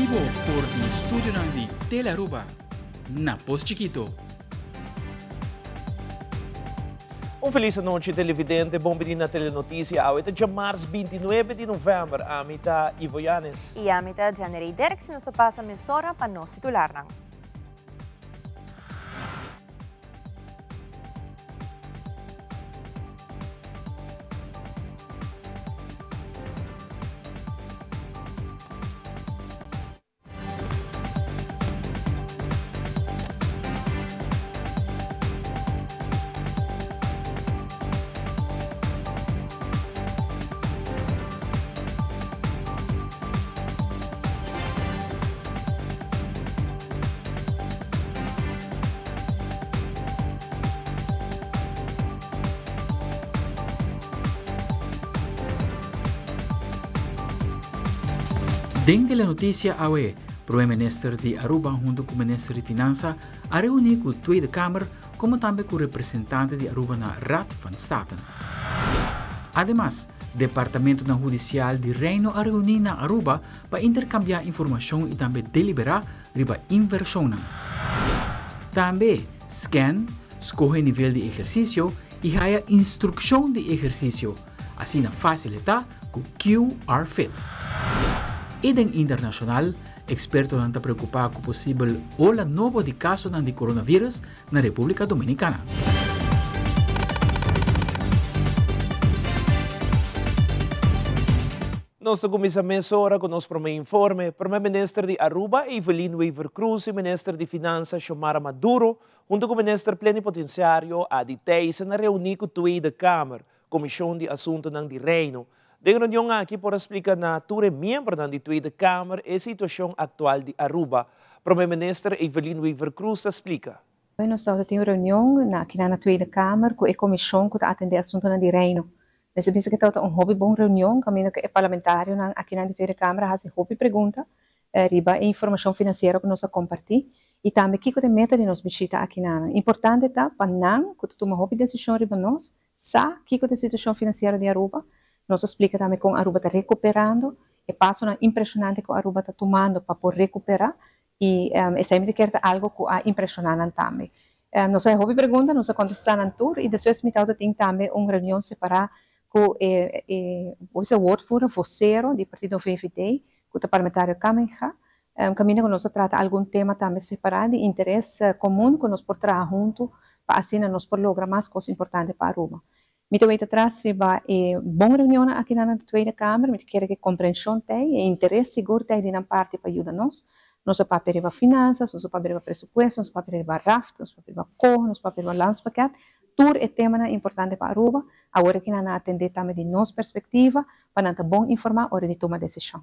vivo for di studio di Telearuba, na Post Chiquito. Feliz noite, televidente. Bom dia na Telenotícia. Hoje é março 29 de novembro. A mitad Ivo Yanes. E a mitad Janeiro Derek, nos passa a mesora para nós titular. Dentro da notícia, o Primeiro-Ministro de Aruba, junto com o Ministro de Finanças, a reunir com a Tweede Kamer, como também com o representante de Aruba na Raad van State. Ademais, o Departamento Judicial de Reino a reunir na Aruba para intercambiar informação e também deliberar sobre inversão. Também, scan, escolhe nível de exercício e a instrução de exercício, assim facilitar com QR Fit. E den internacional, expertos estão preocupados com o possível ola nova de casos de coronavírus na República Dominicana. Nós começamos agora com o nosso primeiro informe. Primeiro-Ministro de Aruba, Evelyn Weaver Cruz, e Ministro de Finanças, Xiomara Maduro, junto com o Ministro Plenipotenciário, Adi Teisen, na reunião com a Tweede Kamer, Comissão de Assuntos de Reino. De reunião aqui por explicar na ture membro da Tweede Kamer a situação atual de Aruba. Primeiro-Ministro Evelyn Weaver Cruz explica. Nós estamos tendo reunião aqui na Tweede Kamer com a comissão que atende assuntos de reino. Nós pensamos que está uma boa reunião, caminho que é parlamentário aqui na Tweede Kamer faz uma pergunta, riba a informação financeira que nós compartilhamos e também que a meta de nós visita aqui na. Importante tá para não que toma uma decisão riba nós, sa que a situação financeira de Aruba. Nós explica também como a Aruba está recuperando e passo impressionante que a Aruba está tomando para poder recuperar e sempre quer algo que é impressionante também. Nós temos uma pergunta, nós contestamos tudo e depois tem também uma reunião separada com o woordvoerder, vocero do Partido VVD, com o parlamentário Kamenga. Caminho que nós trata algum tema também separado de interesse comum que nós podemos trabalhar junto para assim nós podemos lograr mais coisas importantes para a Aruba. Mito vai atrás riba boa reunião aqui na Tweede Kamer, mito quer que compreensão tem e interesse seguro tem na parte para ajudar nós. Nós papel riba finanças, nós papel riba presupuesto, nós papel riba raft, nós papel riba cor, nós papel riba landspaket. Tudo é tema importante para Aruba. Agora que na atender também de nossa perspectiva para não bom informar hora de tomar decisão.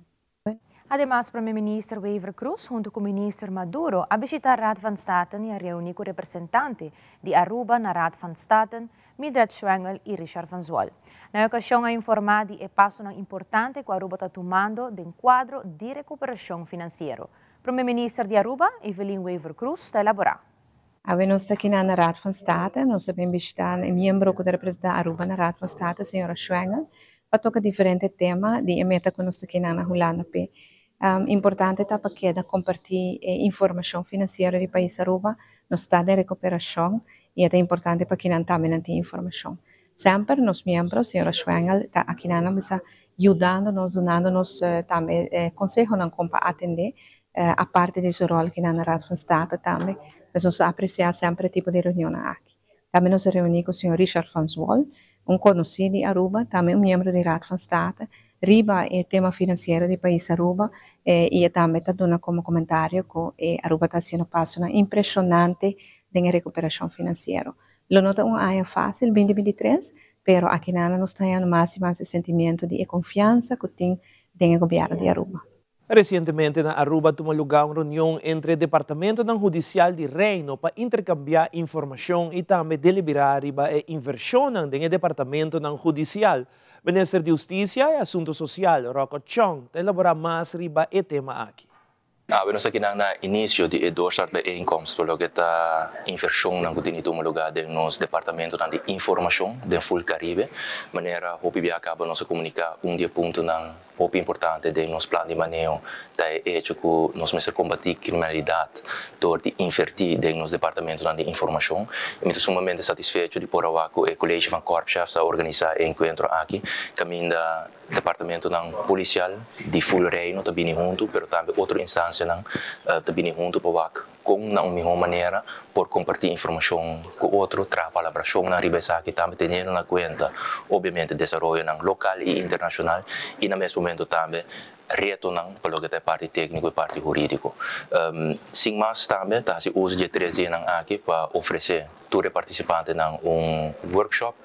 Además, o Primeiro-Ministro Weaver Cruz, junto com o Ministro Maduro, a visitar Raad van State e a reunir com o representante de Aruba na Raad van State, Mildred Schwengel e Richard Van Zwol. Na ocasião, a informar de passo importante que a Aruba está tomando de quadro de recuperação financeira. O Primeiro-Ministro de Aruba, Evelyn Weaver Cruz, está elaborando. Nós aqui na Raad van State, nós também visitamos o membro que representa Aruba na Raad van State, a senhora Schwengel, para tocar diferentes temas de meta que nós aqui na Holanda. Importante tá para que compartilhar informação financeira do país Aruba no estado de recuperação e é importante para que não também tem informação. Sempre nos membros, senhora Schwengel, está aqui na nos ajudando-nos, dando-nos também conselho como para atender a parte de seu rol aqui na Raad van State também. Nós apreciamos sempre o tipo de reunião aqui. Também nos reunimos com o senhor Richard Van Zwol, conhecido de Aruba, também membro da Raad van State. Riba é tema financeiro do país Aruba e também está dando como comentário que Aruba está sendo passo impressionante em recuperação financeira. Lo nota área fácil 2023, pero aqui nós temos mais e mais sentimento de confiança que tem o governo de Aruba. Recentemente, na Aruba, tomou lugar uma reunião entre o Departamento Judicial de Reino para intercambiar informação e também deliberar a inversão no Departamento Judicial. O Ministro de Justiça e Assuntos Sociais, Rocco Chong, elaborar mais riba e tema aqui. We nós aqui na início de duas bijeenkomst, pelo que está inversão na continue lugar de nos departamento de informação do Full Caribe, maneira hopi via acaba nós comunicar dia ponto na hopi importante de nos plano de manejo da hecho que nós mesmo combater criminalidade door de invertir de nos departamento de informação. E muito sumamente satisfeito de por awaco e colégio van korpschefs a organizar encontro aqui, caminho da departamento policial de Full Reino também junto, pero também outra instância também junto para com na uma maneira por compartilhar informação com outro, trabalhação na ribesa que também tendo na conta, obviamente desenvolvimento local e internacional e no mesmo momento também retornando para o que é parte técnico e parte jurídico. Sim, mas também tá se usa de 13 anos aqui para oferecer todos os participantes workshop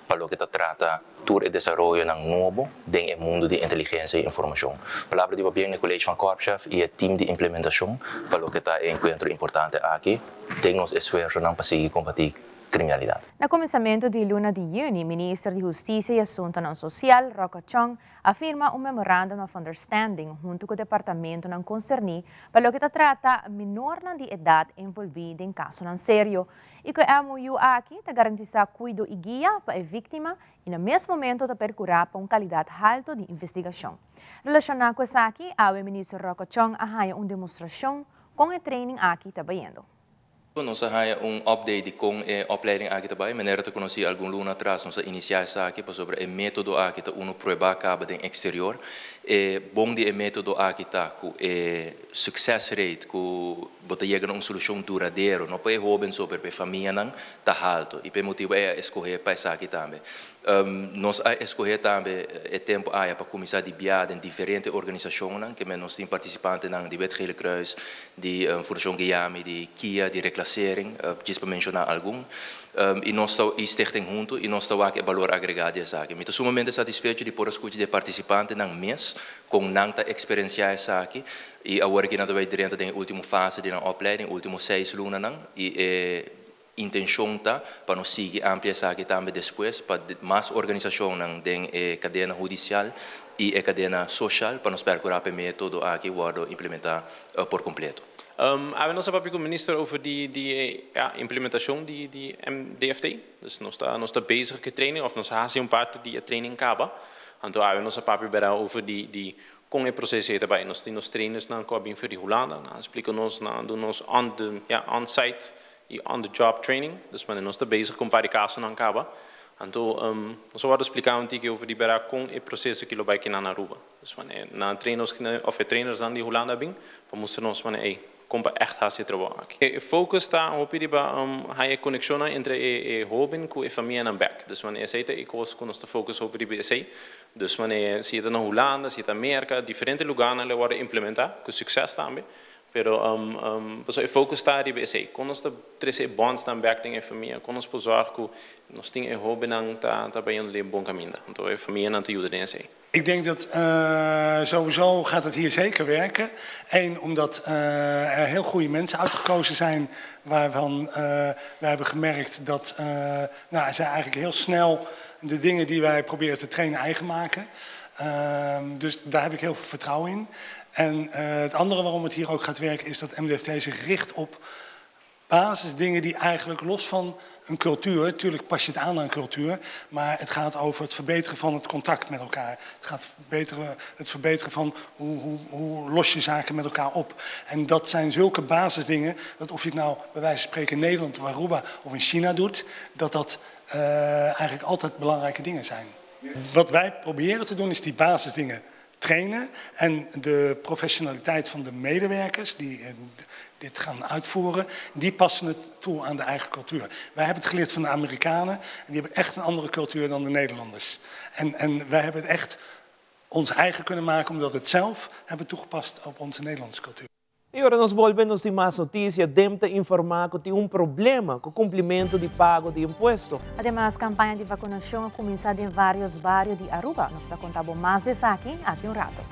para o que trata todo o desenvolvimento novo dentro do mundo de inteligência e informação. Palavra de bem no colégio van korpschef e o time de implementação para o que está encontro importante aqui, tem nos esforço para seguir combater criminalidade. No começamento de luna de junho, ministro de Justiça e Assunto Social, Roca Chong, afirma Memorandum of Understanding junto com o departamento não concerni para o que trata menor de idade envolvida em caso não sério. E que a MOU aqui te garantiza cuidado e guia para a vítima e no mesmo momento te percurar para uma qualidade alta de investigação. Relacionado com isso aqui, o ministro Roca Chong arranha uma demonstração com o training aqui trabalhando. Nós temos update com a opleiding aqui também, maneira de conhecer algum luna atrás, nós iniciamos aqui sobre o método aqui que uno prueba acaba no exterior, bom de método aqui tá com success rate, com botar chegar uma solução duradoura, não para jovens sobre para família não tá alto e para motivo é escolher para isso aqui também. Nós escolher também o tempo para começar a viajar em diferentes organizações, que nós temos participantes de Wetgele Kruis, de Fundação Guiame, de Kia, de Reclassering, para mencionar algum. E nós estamos stichting junto e nós estamos aqui valor agregado dessa aqui. Estou sumamente satisfeito de poder escutar de participantes no mês com nanta experiência essa aqui e agora que nós estamos dentro da última fase da opleiding, últimos 6 lunas e intenção tá para nós seguir amplia essa aqui também depois para mais organização dentro da cadeia judicial e a cadeia social para nós percorrer o método aqui e implementar por completo. We nós hebben met minister over die implementatie die MDFT. Dus nós está bezig met training of nós haast parte die training kaba. En toen hebben we nós papi over die com o processo aí também. Nós temos trainers na cabine voor die Holanda. Nós explicamos nós doen ons on-site e on-the-job training. Dus men nós está bezig com paricaço na kaba. Então, nós vamos explicar over die bera com o processo que lo vai aqui na Aruba. Dus na trainers of trainers dan die Holanda bing, dan moesten nós compa echt haast trabalhar aqui. O foco está op die a conexão entre o jovem com a família na back. Dus wanneer aceita e coisa com nosso foco op die BSA. Dus wanneer se está na Holanda, se está na América, diferentes lugares ele vai implementar com sucesso também. Pero o foco está die BSA. Com nós três bonds na back tem a família, com nós pozorg que nós tem o jovem não tá bem um bom caminho. Então a família não te ajuda nessa. Ik denk dat sowieso gaat het hier zeker werken. Eén, omdat er heel goede mensen uitgekozen zijn waarvan wij hebben gemerkt dat zij eigenlijk heel snel de dingen die wij proberen te trainen eigen maken. Dus daar heb ik heel veel vertrouwen in. En het andere waarom het hier ook gaat werken is dat MDFT zich richt op basisdingen die eigenlijk los van een cultuur, natuurlijk pas je het aan een cultuur, maar het gaat over het verbeteren van het contact met elkaar. Het gaat het verbeteren van hoe los je zaken met elkaar op. En dat zijn zulke basisdingen, dat of je het nou bij wijze van spreken in Nederland of Aruba of in China doet, dat eigenlijk altijd belangrijke dingen zijn. Wat wij proberen te doen is die basisdingen trainen en de professionaliteit van de medewerkers die dit gaan uitvoeren, die passen het toe aan de eigen cultuur. Wij hebben het geleerd van de Amerikanen en die hebben echt een andere cultuur dan de Nederlanders. En wij hebben het echt ons eigen kunnen maken omdat we het zelf hebben toegepast op onze Nederlandse cultuur. E ora nós volvemos em mais notícia, demos informar que tem problema com o cumprimento de pago de imposto. Además, a campanha de vacinação ha começado em vários bairros de Aruba. Nós está contando mais disso aqui rato.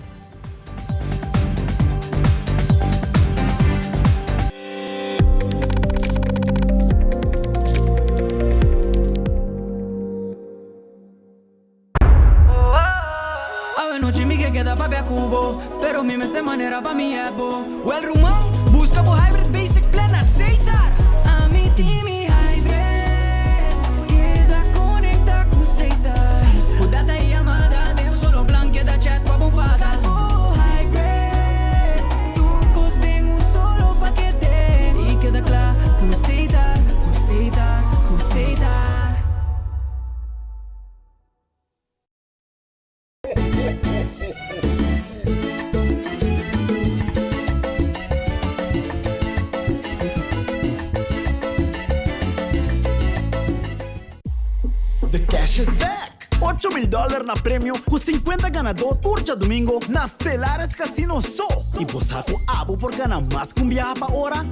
No time que queda papi a cubo, pero pero mi me se manera pa' mi ebo. O el rumón, busca por hybrid basic plan aceitar. A mi team y hybrid, queda conecta com aceitar. O data e amada, devo solo plan, queda chat pa' bonfada. Oh, hybrid, tu costem solo paquete. E queda claro, com aceitar, com aceitar, com aceitar. The cash is back! $8,000 na prêmio com 50 ganador turja domingo na Stellares Casino só. E você com abo por ganhar mais com viaja para hora,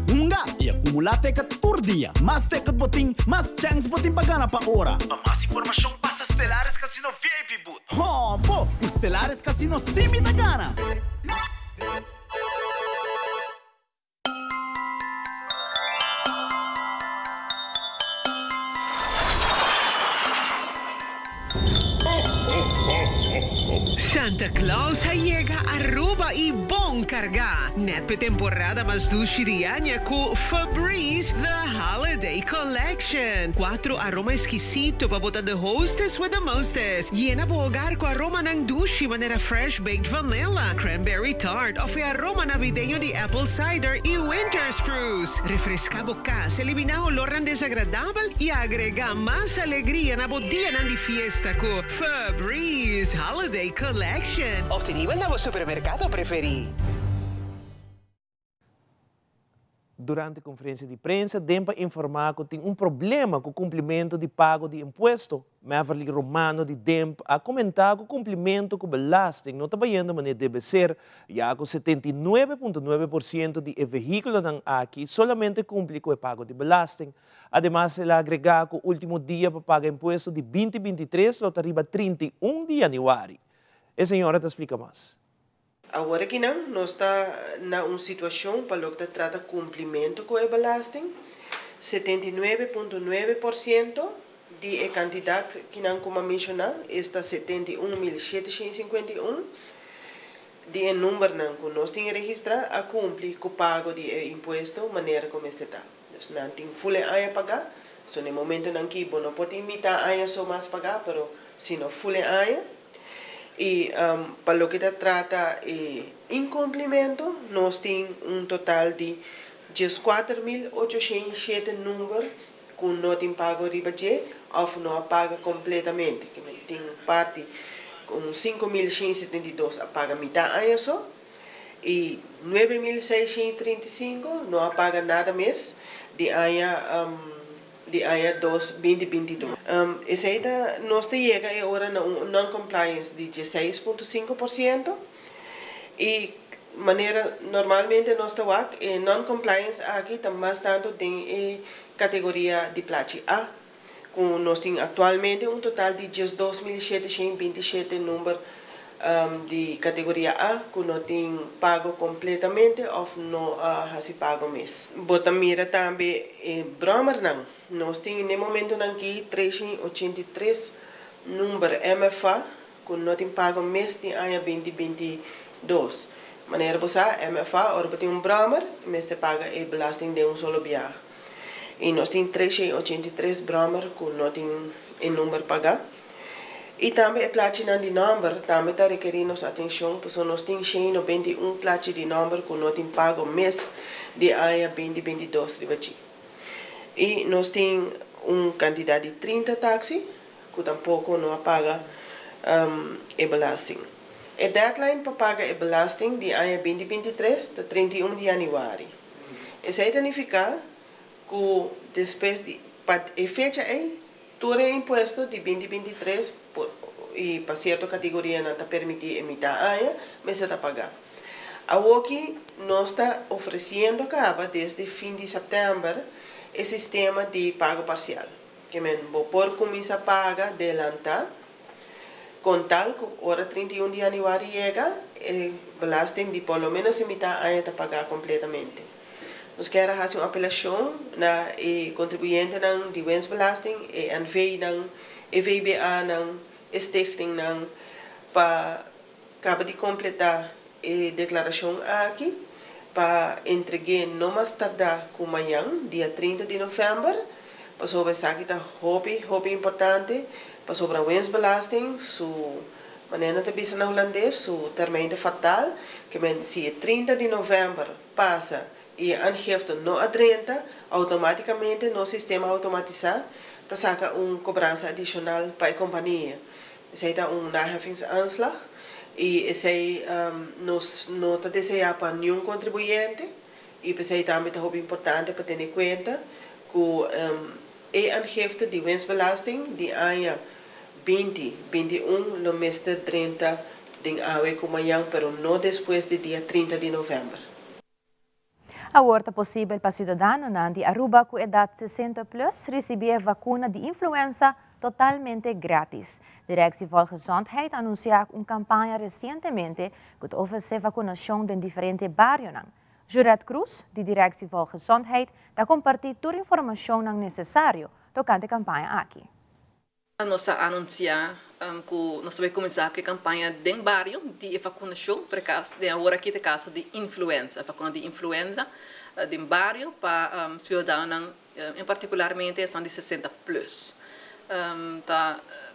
e acumular ticket por dia. Mais ticket botim, mais chance botim para ganhar para hora. Para mais informação, passa Stellares Casino VIP Boot. Oh, pô, o Stellares Casino sim me dá gana. Santa Claus llega a Aruba e bom carga. Net per temporada mas dushirianya com Febreze The Holiday Collection. 4 aroma exquisito para botar the hostess with the mostest. Llena po hogar com aroma ng dushi manera fresh baked vanilla, cranberry tart o aroma navideño de apple cider e winter spruce. Refresca bocas, elimina olor ng desagradable e agrega más alegría na dia ng di fiesta com Febreze Holiday Collection. Obtenível no supermercado preferido. Durante a conferência de prensa, DEMPA informar que tem problema com o cumprimento de pago de imposto. Maverly Romano de DEMPA a comentar que o cumprimento com belasting não está indo maneira deve ser, já que 79,9% de veículos aqui solamente cumpre com o pago de belasting. Además, ele agrega que o último dia para pagar imposto de 2023 está arriba 31 de janeiro. A senhora te explica mais. Agora que não, nós está na uma situação para o que trata cumprimento com a belasting. 79,9% de quantidade que não como mencionar está 71.751. De número não que nós temos registrar a cumprir com o pago de imposto maneira como está. Então, não tem full a pagar. So, no momento não que não pode imitar a só mais pagar, mas se não full a e para o que trata incumprimento, nós temos total de 14.807 números que não tem pago de budget ou não paga completamente. Tem parte com 5.172 a paga metade só e 9.635 não paga nada mais de ano 2022. Essa aí nós chega agora na non-compliance de 16,5% e maneira normalmente nós estamos non-compliance aqui também tanto tem categoria de classe A, com nós temos atualmente total de 2.727 números de categoria A, que não tem pago completamente ou não se pago mês. Bota mira também Bromer não. Nós temos no momento aqui 383 números MFA, que não tem pago mês de ano 2022. Maneira você MFA, ora tem Bromer, mês de paga e belasting de solo viagem. E nós temos 383 Bromer, que não tem número pagar. E também a platina de número também está requerindo nossa atenção, porque nós temos 91 platina de número que não tem pago mês de ano 2022. E nós temos quantidade de 30 táxis, que tampouco não paga a belasting. A deadline para pagar a belasting de ano 2023 é 31 de janeiro. Isso significa que depois de a fecha todo o imposto de 2023 e para certa categoria não está permitido emitir a mas está pagar. Aqui nós está oferecendo acaba desde fim de setembro o sistema de pago parcial, que por começar a pagar adelantar, com tal que hora 31 de janeiro chega, o belasting de pelo menos emitir a está pagar completamente. Nós queremos fazer uma apelação na contribuinte de winstbelasting e NV e VBA stichting para acabar de completar declaração aqui para entregar não mais tardar com amanhã, dia 30 de novembro, para sobre essa aqui está hobby importante, para sobre a wensbelasting, su maneira de bisa na holandês, su termijn fatal, que se 30 de novembro passa e a aangifte não a 30, automaticamente no sistema automatizado, tá saca cobrança adicional para a companhia. Esse é naheffingsaanslag e esse nos não está desejado para nenhum contribuinte e esse também é muito importante para ter em conta que a aangifte de winstbelasting die ano 2021 no mês de 30 de agosto como amanhã, pero não depois do dia 30 de novembro. A horta possível para cidadano de Aruba com idade 60 plus receber vacuna de influenza totalmente grátis. Direção Volksgezondheid anunciou campanha recentemente que oferece vacinação em diferentes bairros. Juret Cruz, de Direção Volksgezondheid, está compartilhando toda a informação necessária tocante a campanha aqui. Nós anunciamos que nós vamos começar a campanha de bairro de vacinação para caso de agora aqui caso de influenza, vacina de influenza de bairro para cidadãos, em particularmente são de 60 plus.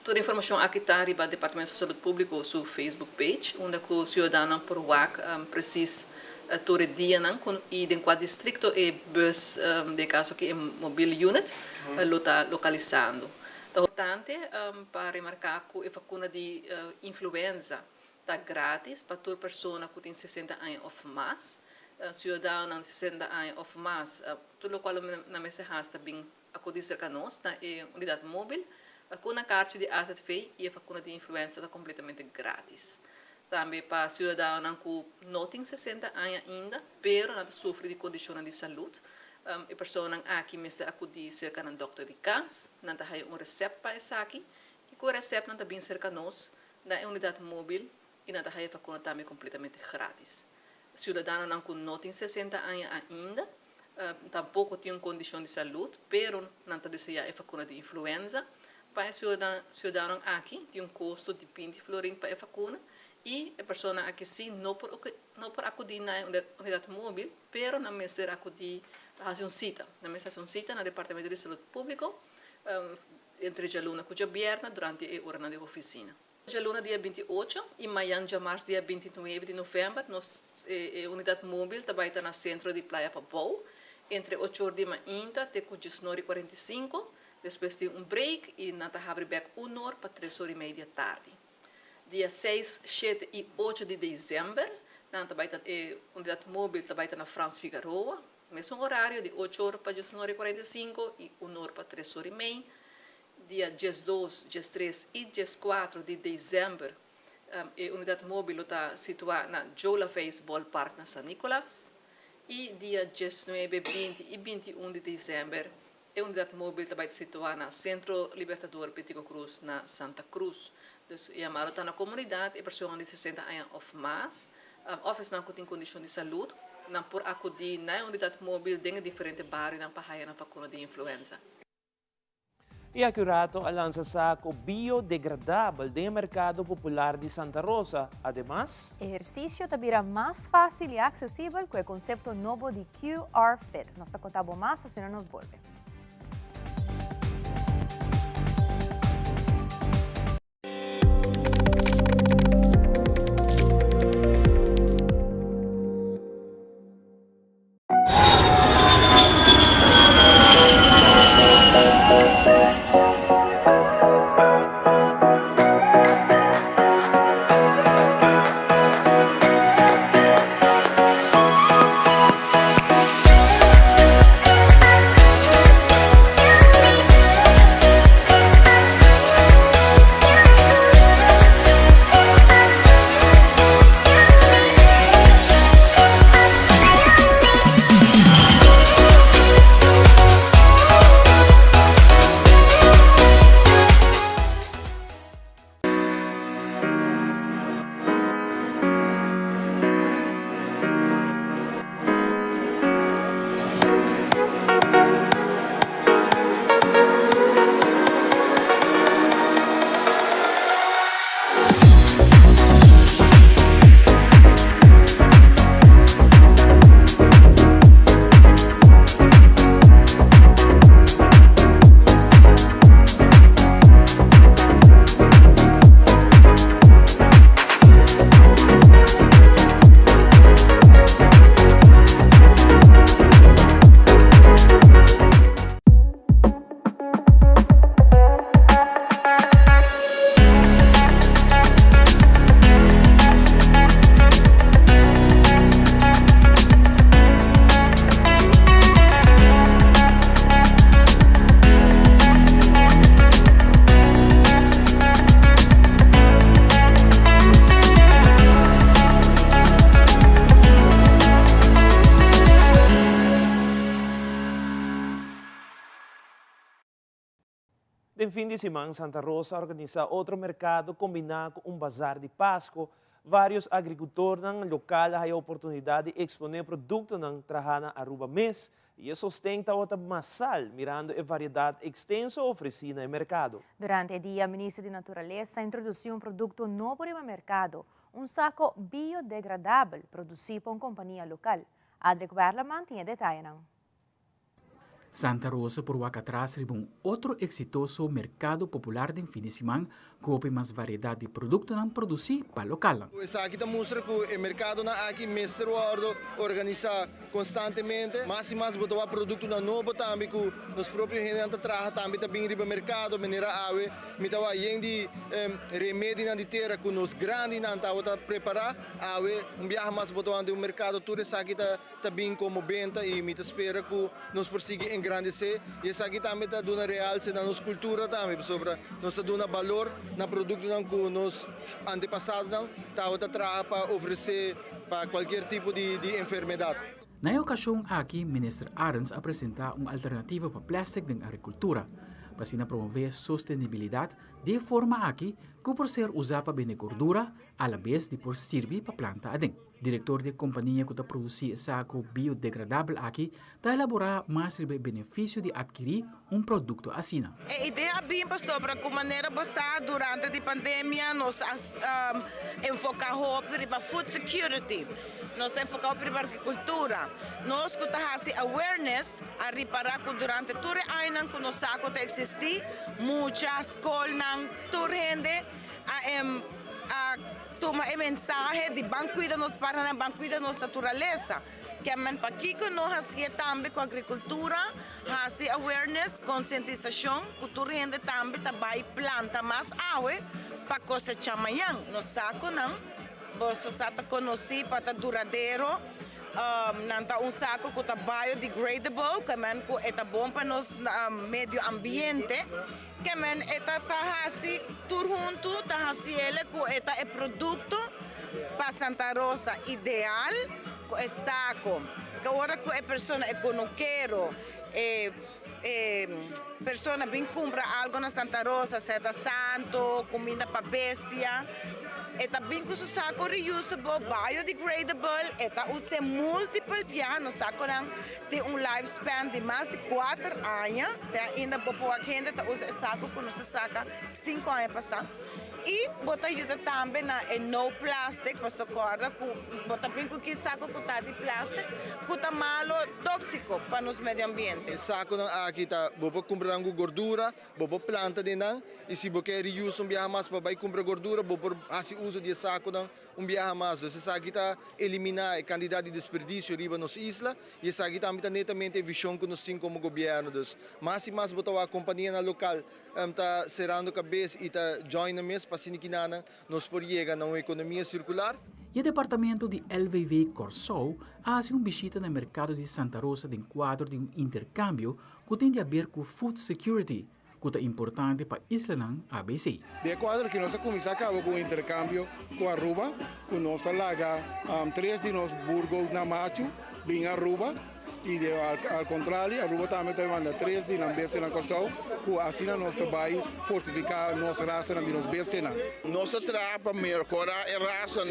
Toda a informação aqui está no Departamento de Saúde Pública no Facebook page, onde o cidadão por WAC precisa todo dia e em cada distrito e bus de caso que é mobile unit está localizando. É importante para remarcar que a vacina de influenza está grátis para toda pessoa que tem 60 anos ou mais. Cidadão de 60 anos ou mais, tudo o qual na mesa está bem acudir a nós, na unidade móvel, com a carta de AZV e a vacina de influenza está completamente grátis. Também para cidadão que não tem 60 anos ainda, mas não sofre de condições de saúde, a pessoa aqui mesmo acudir cerca do doutor de casa, não tem receita para isso aqui, e com o receita não está bem cerca de nós, na unidade móvel, e não tem a vacina também completamente grátis. Cidadão não tem 60 anos ainda, tampouco tem uma condição de saúde, mas não está desejando a vacina de influenza. Para o cidadão aqui, tem um custo de 20 florins para a vacina, e a pessoa aqui sim não por acudir na unidade móvel, mas não precisa acudir fazer uma cita. Não precisa fazer uma cita no Departamento de Saúde Pública, entre a luna que é aberta durante a hora da oficina. A luna dia 28 e amanhã, dia março, dia 29 de novembro, a unidade móvel também está no centro de Praia Papou, entre 8 horas da manhã até 19h45, depois tem um break e nós abrimos back 1 hora para 3 horas e meia da tarde. Dia 6, 7 e 8 de dezembro, nós também está a unidade móvel também está na França Figueroa, mesmo horário de 8 horas para 19h45 e 1 hora para 3 horas e meia. Dia 12, 13 e 14 de dezembro, a unidade móvel está situada na Jola Face Ballpark na São Nicolás. E dia 19, 20 e 21 de dezembro, a unidade móvel também está situada na Centro Libertador Petico Cruz, na Santa Cruz. E a maior está na comunidade, e pessoas de 60 anos ou mais, office não tem condição de saúde, não por acudir na unidade móvel de diferentes bairros na Pahaya na vacina de influenza. E accurato a lança-saco biodegradável do mercado popular de Santa Rosa. Además, exercício também mais fácil e acessível com o conceito novo de QR Fit. Nós contamos mais assim nos volve. De fim de semana, Santa Rosa organiza outro mercado combinado com bazar de Páscoa. Vários agricultores locais têm a oportunidade de exponer produtos que trabalham na Aruba mês e sustenta outra massal, mirando a variedade extensa oferecida no mercado. Durante o dia, o ministro de Natureza introduziu produto novo no mercado, saco biodegradável produzido por uma companhia local. Adric Berlaman tinha detalhes. Santa Rosa, por atrás, teve outro exitoso mercado popular de fim de semana, com mais variedade de produtos produzidos para o local. Aqui mostra que o mercado aqui mestre organiza constantemente, mais e mais botar produto novo também, que nos próprios gente traz também também no mercado, maneira ave, mitawa de remédio na terra que nos grandes não tá preparar, ave viaja mais botar no mercado, tudo isso aqui tá bem como venda e me espera que nos persiga engrandecer e isso aqui também está dando realce na nossa cultura também, sobre nos dando valor na produto que nos antepassados tá para oferecer para qualquer tipo de enfermidade. Na ocasião aqui, o ministro Arens apresenta uma alternativa para plástico na agricultura, para assim promover sustentabilidade de forma aqui que por ser usada para bem gordura, a la vez de por servir para planta adem. Diretor da companhia que produz saco biodegradável aqui, está elaborar mais sobre o benefício de adquirir produto assim. A ideia é bem sobre como maneira passar durante a pandemia, nós enfocamos para food security. Nós enfocamos para a agricultura. Nós temos awareness a reparar que durante todo o ano que nós saco existir, muitas escolas, toda gente toma a mensagem de bancuida nos para bancuida nos natureza. Que men para aqui que nós fazemos também com a agricultura, fazemos awareness, conscientização, que toda gente também vai planta mais água para cosechar amanhã. Nós saco não. Você sabe conhecer para duradouro, não saco que é biodegradable, que é bom para o meio ambiente, que é assim tudo junto, que é produto para Santa Rosa ideal, que é saco, que agora que é pessoa que não quero pessoa bem compra algo na Santa Rosa, certa santo, comida para bestia. Eta bem que o saco reusable, biodegradable, eta usa múltiplos pianos, saco tem lifespan de mais de 4 anos, tem ainda boa gente que usa saco que não se saca 5 anos passar. E bota ajuda também na no plástico, para socorrer que bota bem que saco que tá de plástico, que tá malo tóxico para nos meio ambiente. Saco aqui tá, bobo comprar gordura, bobo planta de não, e se você quer reuse viaja mais para vai comprar gordura, bobo assim uso de saco não, viaja mais. Esse saco tá eliminar a quantidade de desperdício riba nos isla, e esse aqui também tá netamente a visão que nós temos como governo. Mas e mais botar a companhia na local tá cerrando cabeça e tá join na mesa para sinikinana nos por chegar na economia circular. E o departamento de LVV Corsou faz uma visita no mercado de Santa Rosa de quadro de intercâmbio que tem a ver com food security, que é importante para a Isla ABC. De quadro que nós começamos com o intercâmbio com a Aruba, que nós laga 3 de nós burgos na Machu, bem Aruba. E ao contrário, a Aruba também manda 3 de Lambese na Corsou, que assim nós também fortificar nossa raça de nos bestes. Nós trabalhamos para melhorar a raça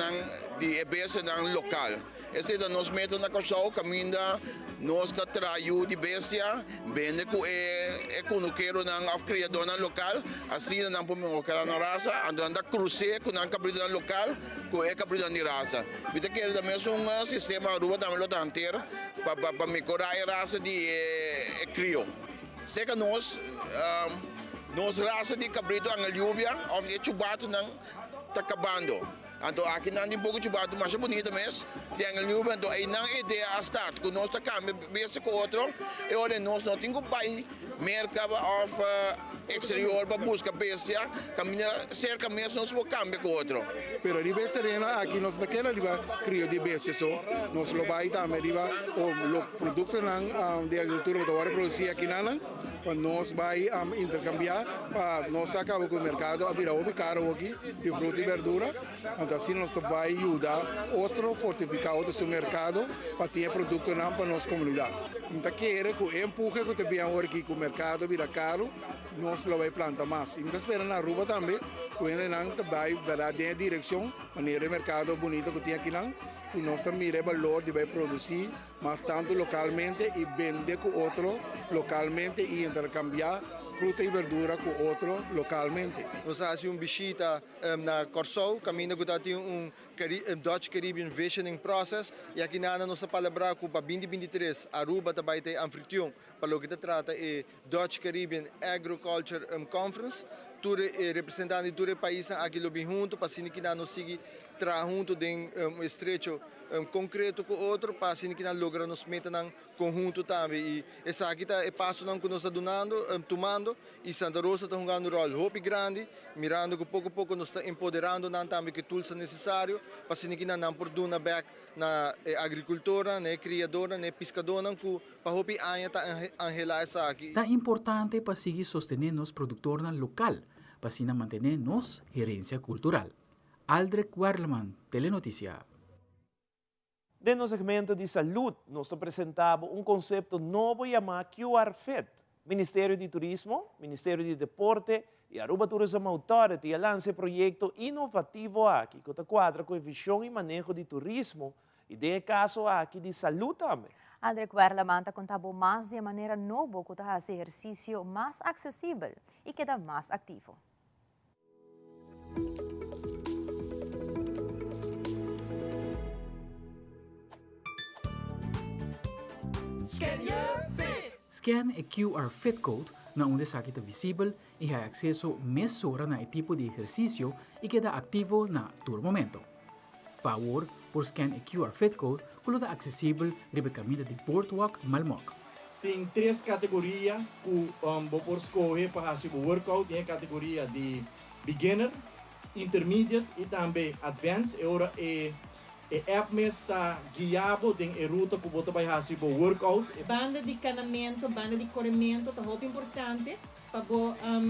de bestes local. Esse é nós metemos na Corsou, caminho nós trabalhamos de bestia, vende que é quando quero na criador local, assim não podemos colocar na raça, andando cruze com na cabrita local, que é cabrita de raça. Vita quero também um sistema Aruba também lo tanter para melhorar a raça de crio. Seca nós raça de cabrito ang lluvia, of de chubato não está acabando. Então aqui não tem pouco chubato, mas é bonito mesmo. Tem a lluvia, então aí não é ideia a start, que nós está cambiando besta com outro, e olha nós não temos que pai mercado of exterior para buscar bestia, caminha cerca mesmo nós vamos cambiar com outro. Pero riba terreno aqui nós naquela riba crio de bestia só, nós lo vai também riba o produto de agricultura que agora produzir aqui não para nós vai intercambiar, para nós acaba com o mercado a virar outro caro aqui de fruta e verdura. Então assim nós vai ajudar outro fortificar outro mercado para ter produto não para nossa comunidade. Então quer que o empurre que tem agora aqui com o mercado vira caro, nós vai plantar mais. Então espera na rua também, quando não vai dar a direção, maneira de mercado bonito que tem aqui não. E nós também mira valor de vai produzir mais tanto localmente e vender com outro localmente e intercambiar fruta e verdura com outro localmente. Nós fazemos visita na Corsou, caminho que tem Dutch Caribbean Visioning Process, e aqui na nossa palavra para 2023 Aruba também tem anfitrião para o que trata é Dutch Caribbean Agriculture Conference. Todos representantes de todo o país aqui lobby junto para que nós siga junto de estrecho concreto com outro para que nós logra nos meter em conjunto também. E essa aqui é passo que nós estamos tomando e Santa Rosa está jogando um rol muito grande, mirando que pouco a pouco nós está empoderando também que tudo é necessário para que nós não produzam back na agricultura, na criadora, na pescadora, para que a está angelar essa aqui. É importante para seguir sostener nos produtores local, para assim manter nos gerência cultural. Aldrich Werleman, Telenotícia. Dentro do segmento de saúde, nós apresentamos um conceito novo chamado QR Fit. Ministério de Turismo, Ministério de Deporte e Aruba Tourism Authority lançam projeto inovativo aqui, que quadra com a visão e manejo de turismo e de caso aqui de saúde também. Aldrich Werleman está contando mais de maneira nova que faz exercício mais acessível e queda mais ativo. Scan e QR Fit Code na onde saque está visível e há acesso mesura na tipo de exercício e queda ativo na todo momento. Power por Scan e QR Fit Code que está acessível ribe caminho de Boardwalk Malmok. Tem 3 categorias que você escolher para fazer o workout. Tem a categoria de beginner, intermediate e também advanced. Agora a app está guiado em a ruta que você vai fazer o workout. Banda de canamento, banda de corrimento é muito importante para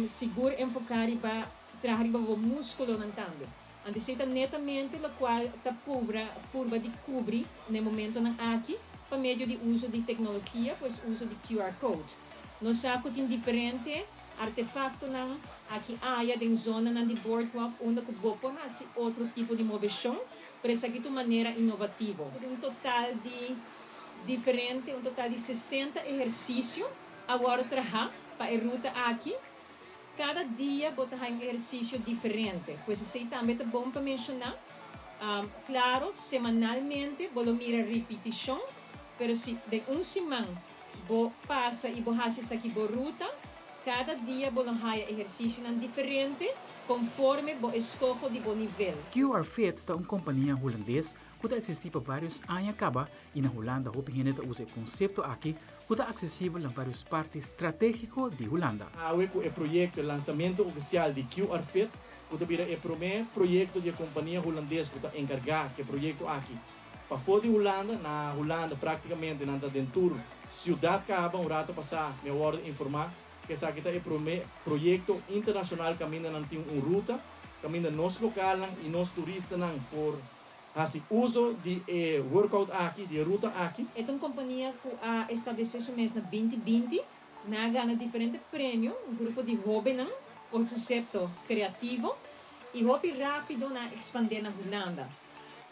seguro enfocar e para trabalhar o músculo no também. Antecita netamente o qual está curva de cobrir no momento na aqui para meio de uso de tecnologia, pois uso de QR codes. Nós sabemos que tem diferentes artefatos na aqui área da zona na de boardwalk onde que você pode fazer outro tipo de movição. Para essa aqui de maneira inovativa. Um total de diferente, um total de 60 exercícios agora trabalhar para a ruta aqui. Cada dia você tem um exercício diferente. Pois isso também é bom para mencionar. Claro, semanalmente você mira repetição, mas se de uma semana você passa e você faz isso aqui por ruta, cada dia você tem exercício diferente. Conforme o escopo de bom nível. QR Fit é uma companhia holandesa que existe por vários anos e na Holanda a gente usa o conceito aqui que está acessível em várias partes estratégicas de Holanda. O projeto de lançamento oficial de QR Fit que é o primeiro projeto de companhia holandesa que está encarregado que projeto aqui. Para fora de Holanda, na Holanda praticamente na dentro cidade Caba, um rato passar, me hora informar que essa aqui é o projeto internacional que ainda não tem uma ruta, que ainda nós local e nós turistas por fazer uso de workout aqui, de ruta aqui. É uma companhia que estabeleceu isso mesmo na 2020, ganha diferentes prêmios, um grupo de hobby por conceito criativo e hobby rápido na expandir na Holanda.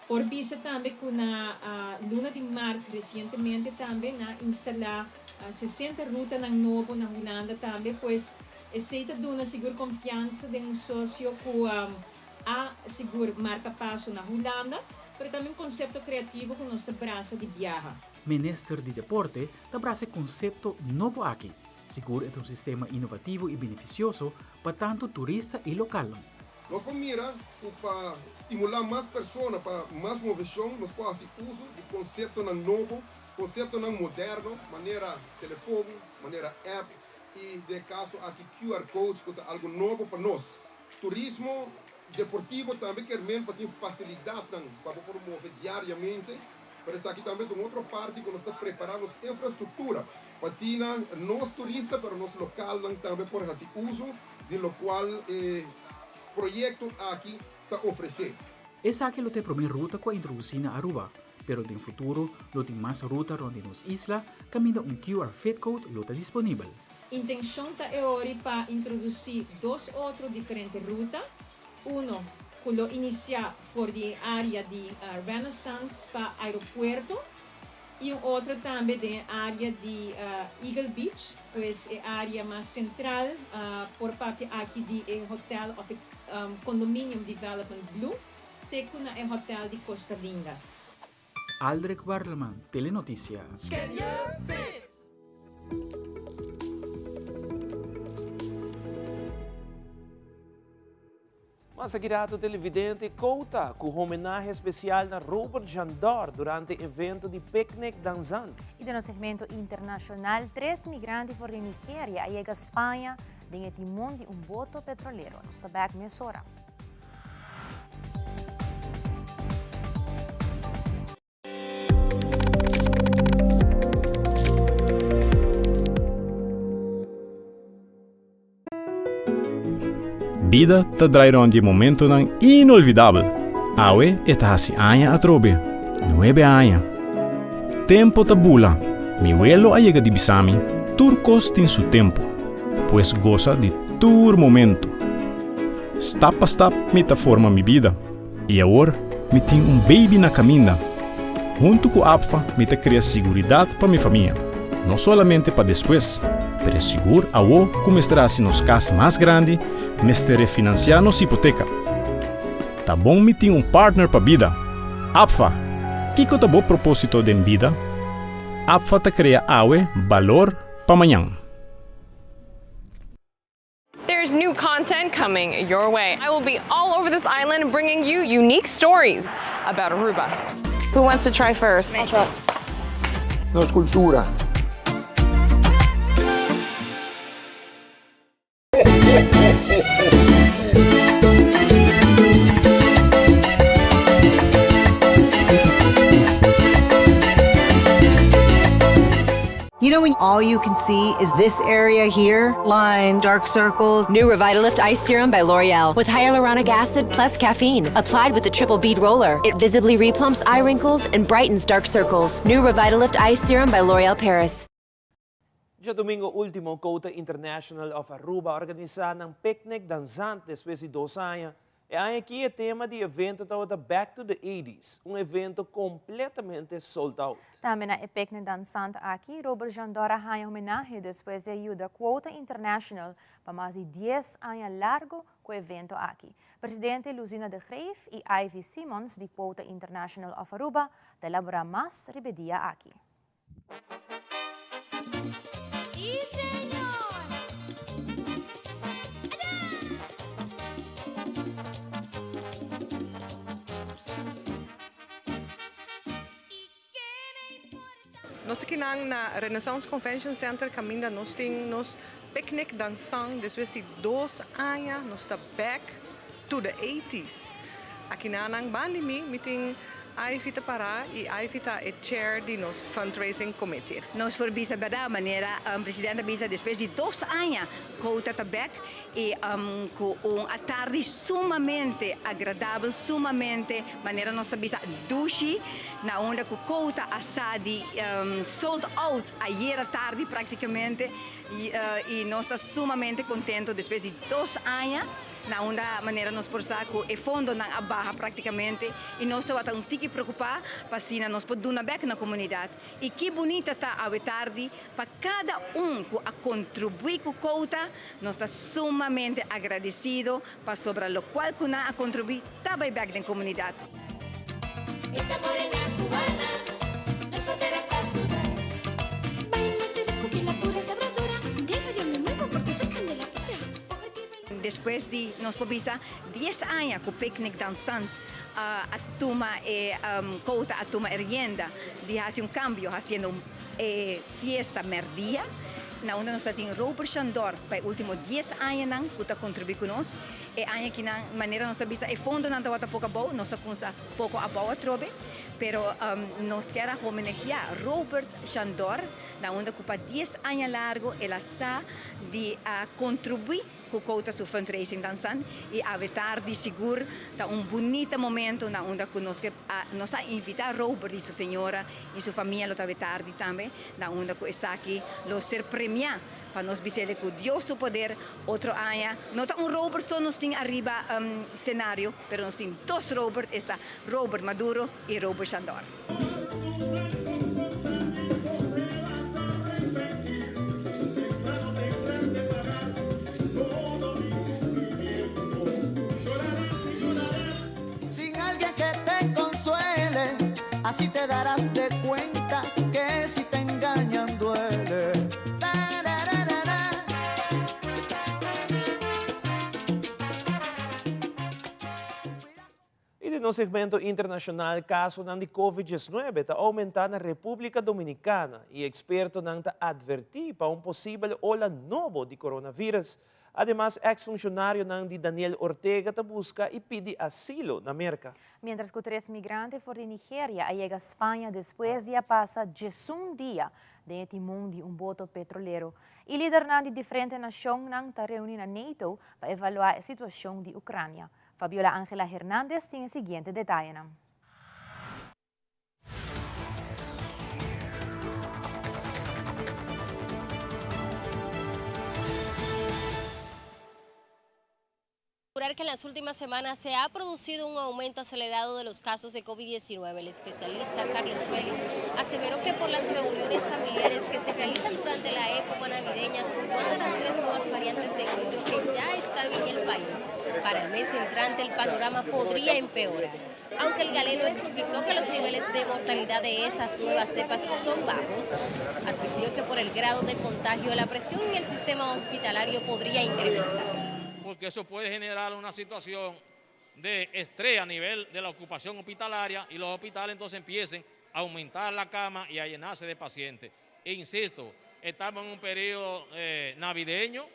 Por isso também que na luna de março recentemente também na instalar 60 rutas na novo na Holanda também, pois aceita dona seguro confiança de um sócio que a seguro marca passo na Holanda, mas também conceito criativo que nós abraça de viajar. Ministério de Deporte abraça conceito novo aqui. Seguro é um sistema inovativo e beneficioso para tanto turista e local. Nós vamos mirar para estimular mais pessoas, para mais movição, nós podemos fazer uso de conceito novo, conceito moderno, maneira telefone, maneira app e de caso aqui QR Codes, que é algo novo para nós. Turismo deportivo também quer mesmo para ter facilidade para promover diariamente. Por isso aqui também tem outra parte que nós estamos preparando infraestrutura Pasina, nos turistas, pero nos local también por así uso, de lo cual proyecto aquí está ofrece. Essa aqui é a primeira ruta que introduzir na Aruba, pero no futuro, tem mais ruta onde nos isla, caminha QR Fit Code está disponível. Intenção é hoje para introduzir dois outros diferentes rutas. Uno, que lo iniciar por a área de Renaissance para aeroporto. E outro também da área de Eagle Beach, pois é a área mais central por parte aqui do hotel of Condominium Development Blue, que é o hotel de Costa Linda. Aldrich Barleman, Telenotícia. Mas segurado televidente conta com homenagem especial na Robert Jandor durante o evento de piquenique dançante. E no segmento internacional, 3 migrantes de Nigéria chegam à Espanha em timão de boto petroleiro. Nos tabak mesora. Vida te traerá de momento inolvidável. Awe está hasi años atrobe, 9 años. Tempo tabula, mi abuelo ha llegado de Bisami, turcos tin su tempo, pues goza de tur momento. Step a step me forma mi vida, e agora me tenho baby na caminha. Junto com a APFA, me cria seguridade para minha família, não somente para depois, mas seguro a o como estará se nos casa mais grande, me estará financiar nos hipoteca. Tá bom me tem partner para vida. APFA, que tá bom propósito de vida? APFA te cria awe valor para amanhã. There's new content coming your way. I will be all over this island bringing you unique stories about Aruba. Who wants to try first? I'll try. No es cultura. You know when all you can see is this area here? Lines, dark circles. New Revitalift Eye Serum by L'Oreal with hyaluronic acid plus caffeine. Applied with the triple bead roller. It visibly replumps eye wrinkles and brightens dark circles. New Revitalift Eye Serum by L'Oreal Paris. Já domingo último, Cota International of Aruba organizou um piquenique dançante depois de 2 anos. E aqui é tema do evento da Back to the 80s, evento completamente sold out. Também na piquenique dançante aqui, Robert Jandora ganha homenagem depois de ajuda Cota International para mais de 10 anos largo com o evento aqui. Presidente Lucina de Greif e Ivy Simmons de Cota International of Aruba elaborar mais ribedia aqui. Sí, señor. Nós aqui na Renaissance Convention Center caminha nós temos nos picnic dançando depois de 2 anos nós está back to the 80s. Aqui na pandemia me tem Ivy para e Ivy é chair de nos fundraising committee. Nós por bisa da maneira presidente bisa depois de 2 anos com o Tatabek e com tarde sumamente agradável, sumamente maneira nós bisa dushi na onda com Cota assadi sold out ayer à tarde praticamente e nós está sumamente contento depois de 2 anos na onda maneira nos porsa com o fundo não abaixo praticamente e nós estamos um tique preocupar para assim nós podemos back na comunidade e que bonita tá a tarde para cada que a contribuir com Cota nós está sumamente agradecido para sobre lo qual que a contribuir também back na comunidade. Esa morena cubana nos va a hacer hasta sudar. Baila nuestro ritmo que la pura sabrosura. Digo yo me muevo porque soy candela pura. Depois de nós pobisa 10 anos com o piquenique dançante, a turma Cota a turma erienda de fazer cambio, fazendo fiesta merdia. Na onde nós temos Robert Jandor para o último 10 anos que está contribuindo conosco e aí que na maneira nós sabemos e fundo não está pouco bom nós sabemos pouco a boa trobe pero nos queda homenajear Robert Chandor, da onde ocupa 10 anos largo, ela sa de contribuir com o seu fundraising dançando e evitar de seguro da bonito momento na onde nós invitar Robert e sua senhora e sua família a evitar também da onde está aqui lo ser premiado para nós dizer que Deus o poder outro ano não tá Robert só nós tem arriba cenário, pero nós tem dois Robert, está Robert Maduro e Robert Chandor. Así te darás de cuenta que si te engañan duele. E no segmento internacional, caso ng COVID-19 ta aumentar na República Dominicana e experto nang ta advertir para posible ola novo de coronavirus. Además, ex-funcionario de Daniel Ortega te busca y pide asilo en América. Mientras que 3 migrantes fueron de Nigeria llega a España después de pasar 11 días de timón de un bote petrolero. Y líder de diferentes naciones está reunido en NATO para evaluar la situación de Ucrania. Fabiola Ángela Hernández tiene el siguiente detalle. Que en las últimas semanas se ha producido un aumento acelerado de los casos de COVID-19. El especialista Carlos Félix aseveró que por las reuniones familiares que se realizan durante la época navideña, sumando las 3 nuevas variantes de Omicron que ya están en el país, para el mes entrante el panorama podría empeorar. Aunque el galeno explicó que los niveles de mortalidad de estas nuevas cepas son bajos, advirtió que por el grado de contagio la presión en el sistema hospitalario podría incrementar. Porque eso puede generar una situación de estrés a nivel de la ocupación hospitalaria y los hospitales entonces empiecen a aumentar la cama y a llenarse de pacientes. E insisto, estamos en un periodo navideño,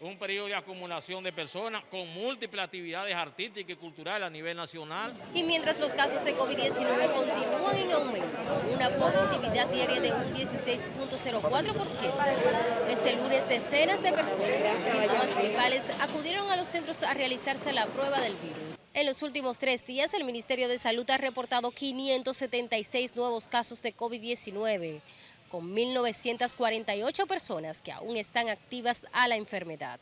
un periodo de acumulación de personas con múltiples actividades artísticas y culturales a nivel nacional. Y mientras los casos de COVID-19 continúan en aumento, con una positividad diaria de un 16.04%, este lunes decenas de personas con síntomas gripales acudieron a los centros a realizarse la prueba del virus. En los últimos 3 días, el Ministerio de Salud ha reportado 576 nuevos casos de COVID-19, con 1.948 personas que aún están activas a la enfermedad.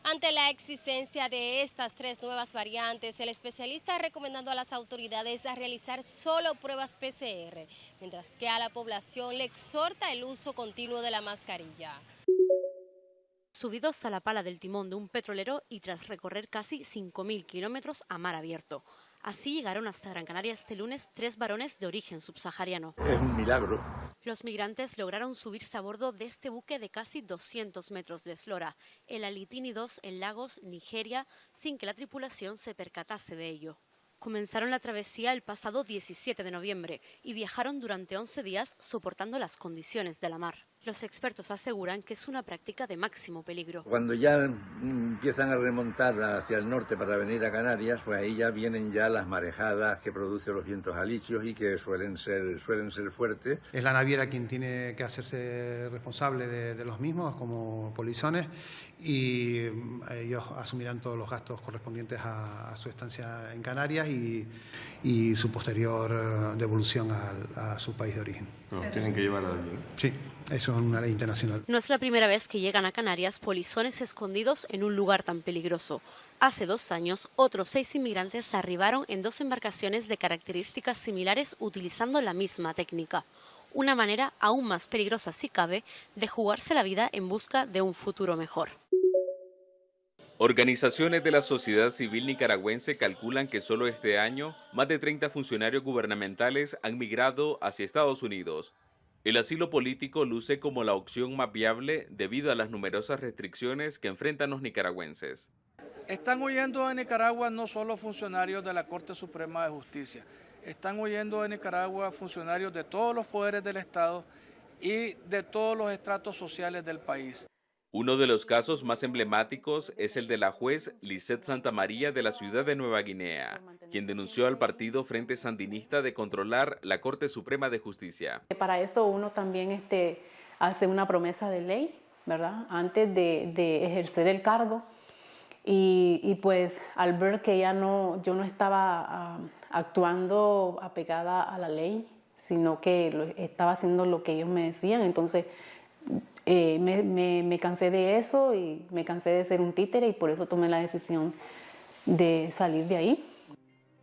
Ante la existencia de estas 3 nuevas variantes, el especialista ha recomendado a las autoridades a realizar solo pruebas PCR, mientras que a la población le exhorta el uso continuo de la mascarilla. Subidos a la pala del timón de un petrolero y tras recorrer casi 5.000 kilómetros a mar abierto. Así llegaron hasta Gran Canaria este lunes 3 varones de origen subsahariano. Es un milagro. Los migrantes lograron subirse a bordo de este buque de casi 200 metros de eslora, el Alitini 2 en Lagos, Nigeria, sin que la tripulación se percatase de ello. Comenzaron la travesía el pasado 17 de noviembre y viajaron durante 11 días soportando las condiciones de la mar. Los expertos aseguran que es una práctica de máximo peligro. Cuando ya empiezan a remontar hacia el norte para venir a Canarias, pues ahí ya vienen ya las marejadas que producen los vientos alisios y que suelen ser fuertes. Es la naviera quien tiene que hacerse responsable de los mismos como polizones y ellos asumirán todos los gastos correspondientes a su estancia en Canarias y su posterior devolución a su país de origen. No, tienen que llevar a alguien. Sí, eso es una ley internacional. No es la primera vez que llegan a Canarias polizones escondidos en un lugar tan peligroso. Hace 2 años, otros 6 inmigrantes arribaron en 2 embarcaciones de características similares utilizando la misma técnica. Una manera aún más peligrosa, si cabe, de jugarse la vida en busca de un futuro mejor. Organizaciones de la sociedad civil nicaragüense calculan que solo este año más de 30 funcionarios gubernamentales han migrado hacia Estados Unidos. El asilo político luce como la opción más viable debido a las numerosas restricciones que enfrentan los nicaragüenses. Están huyendo de Nicaragua no solo funcionarios de la Corte Suprema de Justicia, están huyendo de Nicaragua funcionarios de todos los poderes del Estado y de todos los estratos sociales del país. Uno de los casos más emblemáticos es el de la juez Lisette Santamaría de la ciudad de Nueva Guinea, quien denunció al partido Frente Sandinista de controlar la Corte Suprema de Justicia. Para eso uno también hace una promesa de ley, ¿verdad? Antes de ejercer el cargo. Y pues al ver que yo no estaba actuando apegada a la ley, sino que estaba haciendo lo que ellos me decían, entonces me cansé de eso y me cansé de ser un títere y por eso tomé la decisión de salir de ahí.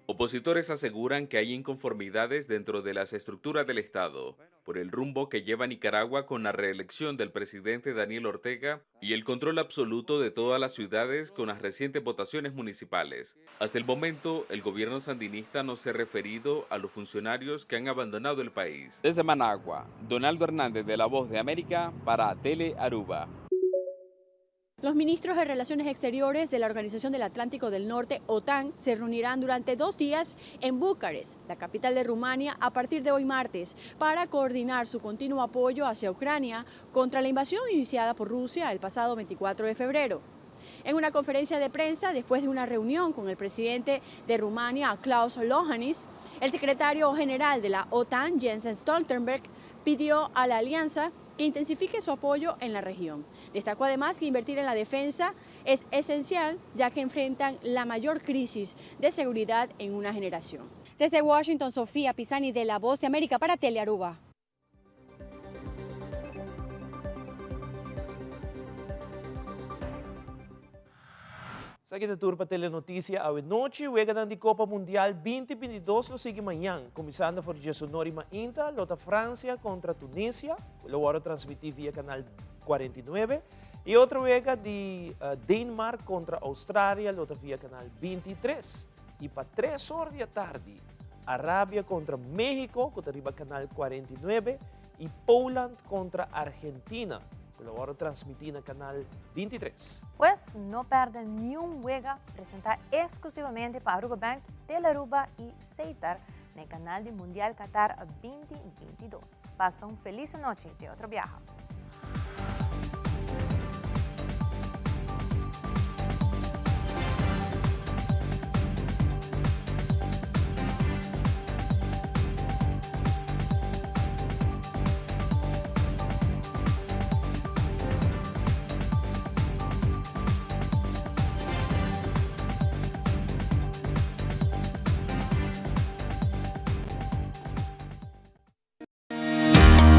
Opositores aseguran que hay inconformidades dentro de las estructuras del Estado por el rumbo que lleva Nicaragua con la reelección del presidente Daniel Ortega y el control absoluto de todas las ciudades con las recientes votaciones municipales. Hasta el momento, el gobierno sandinista no se ha referido a los funcionarios que han abandonado el país. Desde Managua, Donaldo Hernández de La Voz de América para Tele Aruba. Los ministros de Relaciones Exteriores de la Organización del Atlántico del Norte, OTAN, se reunirán durante 2 días en Bucarest, la capital de Rumania, a partir de hoy martes, para coordinar su continuo apoyo hacia Ucrania contra la invasión iniciada por Rusia el pasado 24 de febrero. En una conferencia de prensa, después de una reunión con el presidente de Rumania, Klaus Iohannis, el secretario general de la OTAN, Jens Stoltenberg, pidió a la alianza que intensifique su apoyo en la región. Destacó además que invertir en la defensa es esencial, ya que enfrentan la mayor crisis de seguridad en una generación. Desde Washington, Sofía Pisani de La Voz de América para Telearuba. Sa kita tour para Telenotícia, a noite, juega de Copa Mundial 2022, lo sigue mañana, começando por Jesonori Mainta, lota Francia contra Tunísia, lo vamos a transmitir via canal 49, y otro juega de Dinamarca contra Australia, lota via canal 23, y para 3 horas de tarde, Arabia contra México, que arriba canal 49, y Poland contra Argentina, lo vamos a transmitir en el canal 23. Pues no pierdan ni un juego presentar exclusivamente para Aruba Bank, Telearuba y Seitar en el canal de Mundial Qatar 2022. Pasa una feliz noche de otro viaje.